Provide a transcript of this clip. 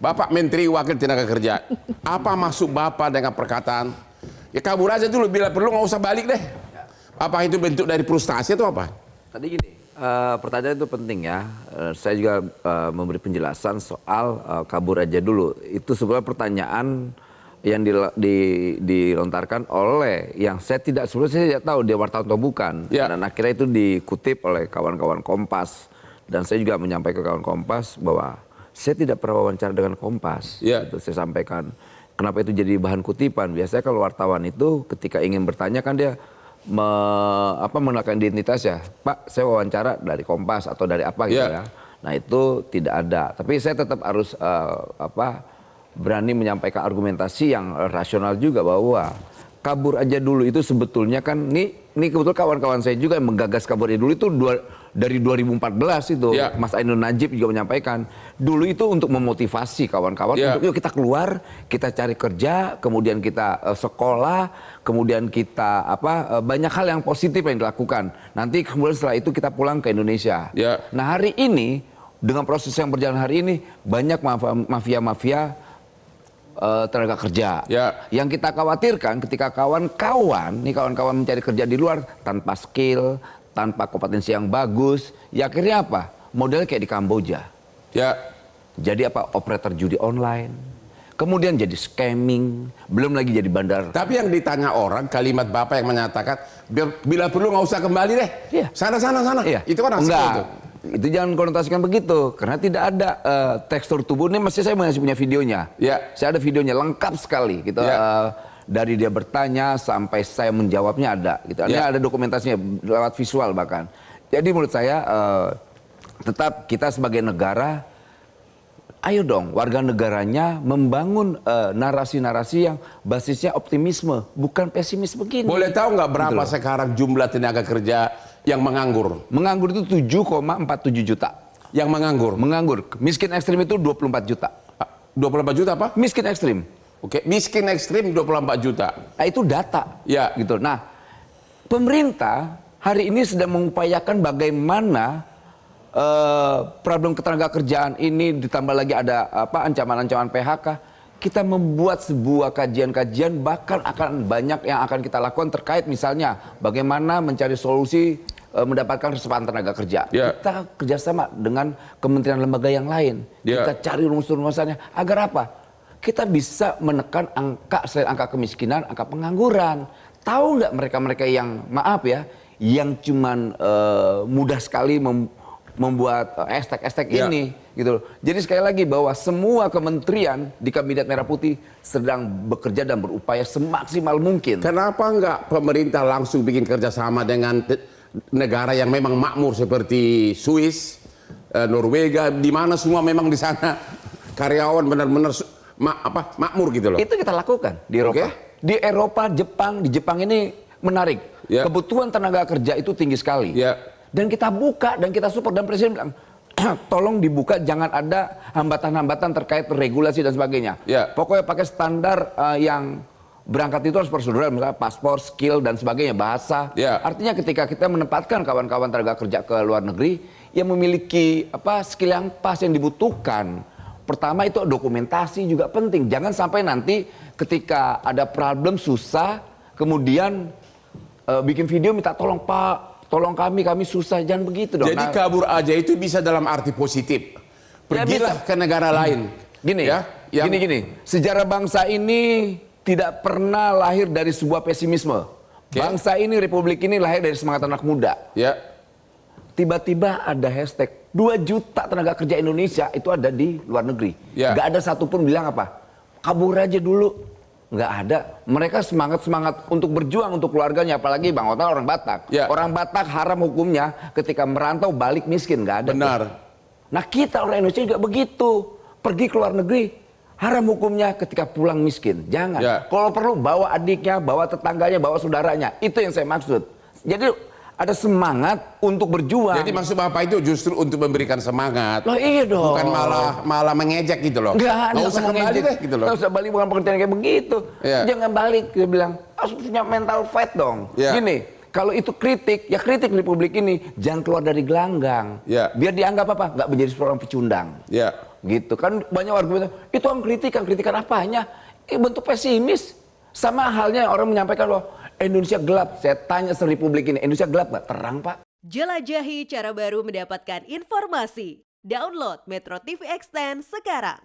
Bapak Menteri Wakil Tenaga Kerja, apa maksud Bapak dengan perkataan, ya kabur aja dulu, bila perlu nggak usah balik deh. Apa itu bentuk dari frustasi atau apa? Tadi gini, pertanyaan itu penting ya. Saya juga memberi penjelasan soal kabur aja dulu. Itu sebenarnya pertanyaan yang dilontarkan oleh yang saya sebelumnya saya tidak tahu dia wartawan atau bukan. Ya. Dan akhirnya itu dikutip oleh kawan-kawan Kompas. Dan saya juga menyampaikan ke kawan Kompas bahwa saya tidak pernah wawancara dengan Kompas. Ya. Itu saya sampaikan. Kenapa itu jadi bahan kutipan? Biasanya kalau wartawan itu ketika ingin bertanya kan dia menggunakan identitas ya. Pak, saya wawancara dari Kompas atau dari apa gitu ya. Nah itu tidak ada. Tapi saya tetap harus berani menyampaikan argumentasi yang rasional juga bahwa kabur aja dulu itu sebetulnya kan ini kebetulan kawan-kawan saya juga yang menggagas kabur aja dulu itu dari 2014 itu. Mas Ainun Najib juga menyampaikan dulu itu untuk memotivasi kawan-kawan untuk yuk kita keluar, kita cari kerja, kemudian kita sekolah, kemudian kita banyak hal yang positif yang dilakukan. Nanti kemudian setelah itu kita pulang ke Indonesia. Nah hari ini dengan proses yang berjalan hari ini banyak mafia-mafia tenaga kerja. Yang kita khawatirkan ketika kawan-kawan mencari kerja di luar tanpa skill, tanpa kompetensi yang bagus, ya akhirnya apa? Modelnya kayak di Kamboja. Jadi operator judi online, kemudian jadi scamming, belum lagi jadi bandar. Tapi yang ditanya orang, kalimat Bapak yang menyatakan bila perlu nggak usah kembali deh. Sana. Itu kan asal itu. Itu jangan konotasikan begitu, karena tidak ada tekstur tubuh. Ini masih saya masih punya videonya. Saya ada videonya lengkap sekali. Gitu. Dari dia bertanya sampai saya menjawabnya ada. Gitu. Ini ada dokumentasinya lewat visual bahkan. Jadi menurut saya tetap kita sebagai negara, ayo dong warga negaranya membangun narasi-narasi yang basisnya optimisme, bukan pesimis begini. Boleh tahu nggak berapa sekarang jumlah tenaga kerja yang menganggur? Menganggur itu 7,47 juta. Yang menganggur? Menganggur. Miskin ekstrim itu 24 juta. 24 juta apa? Miskin ekstrim. Oke, miskin ekstrim 24 juta. Nah, itu data. Gitu. Nah, pemerintah hari ini sedang mengupayakan bagaimana problem ketenaga kerjaan ini ditambah lagi ada ancaman-ancaman PHK. Kita membuat sebuah kajian-kajian, bahkan akan banyak yang akan kita lakukan terkait misalnya bagaimana mencari solusi mendapatkan resepan tenaga kerja. Kita kerjasama dengan kementerian lembaga yang lain. Kita cari rumus-rumusannya agar apa? Kita bisa menekan selain angka kemiskinan, angka pengangguran. Tahu nggak mereka-mereka yang maaf ya, yang cuman mudah sekali membuat hashtag ini gitu. Jadi sekali lagi bahwa semua kementerian di Kabinet Merah Putih sedang bekerja dan berupaya semaksimal mungkin. Kenapa nggak pemerintah langsung bikin kerjasama dengan negara yang memang makmur seperti Swiss, Norwegia, di mana semua memang di sana karyawan benar-benar makmur gitu loh. Itu kita lakukan di Eropa. Di Eropa, Jepang, di Jepang ini menarik. Kebutuhan tenaga kerja itu tinggi sekali. Dan kita buka dan kita support, dan presiden bilang tolong dibuka, jangan ada hambatan-hambatan terkait regulasi dan sebagainya. Pokoknya pakai standar yang berangkat itu harus prosedural, misalnya paspor, skill dan sebagainya, bahasa. Artinya ketika kita menempatkan kawan-kawan tenaga kerja ke luar negeri yang memiliki skill yang pas yang dibutuhkan. Pertama itu dokumentasi juga penting. Jangan sampai nanti ketika ada problem susah, kemudian bikin video minta tolong Pak, tolong kami susah. Jangan begitu dong. Jadi kabur aja itu bisa dalam arti positif. Pergilah ke negara lain. Gini, gini. Sejarah bangsa ini tidak pernah lahir dari sebuah pesimisme. Bangsa ini, republik ini lahir dari semangat anak muda. Tiba-tiba ada hashtag 2 juta tenaga kerja Indonesia itu ada di luar negeri. Gak ada satupun bilang kabur aja dulu. Nggak ada. Mereka semangat untuk berjuang untuk keluarganya. Apalagi Bang Otak orang Batak. Orang Batak haram hukumnya ketika merantau balik miskin. Nggak ada. Benar. Nah kita orang Indonesia juga begitu. Pergi ke luar negeri, haram hukumnya ketika pulang miskin. Jangan. Kalau perlu bawa adiknya, bawa tetangganya, bawa saudaranya. Itu yang saya maksud. Jadi ada semangat untuk berjuang. Jadi maksud Bapak itu justru untuk memberikan semangat. Loh iya dong. Bukan malah mengejek gitu loh. Nggak usah kembali deh gitu loh. Nggak usah balik, bukan pengertian kayak begitu. Jangan balik, dia bilang harus punya mental fight dong. Gini, kalau itu kritik, ya kritik Republik ini jangan keluar dari gelanggang. Biar dianggap nggak menjadi seorang pecundang. Gitu kan banyak warga bilang, itu kritikan apanya? Bentuk pesimis. Sama halnya orang menyampaikan loh, Indonesia gelap. Saya tanya Republik ini, Indonesia gelap nggak? Terang, Pak. Jelajahi cara baru mendapatkan informasi. Download Metro TV Extend sekarang.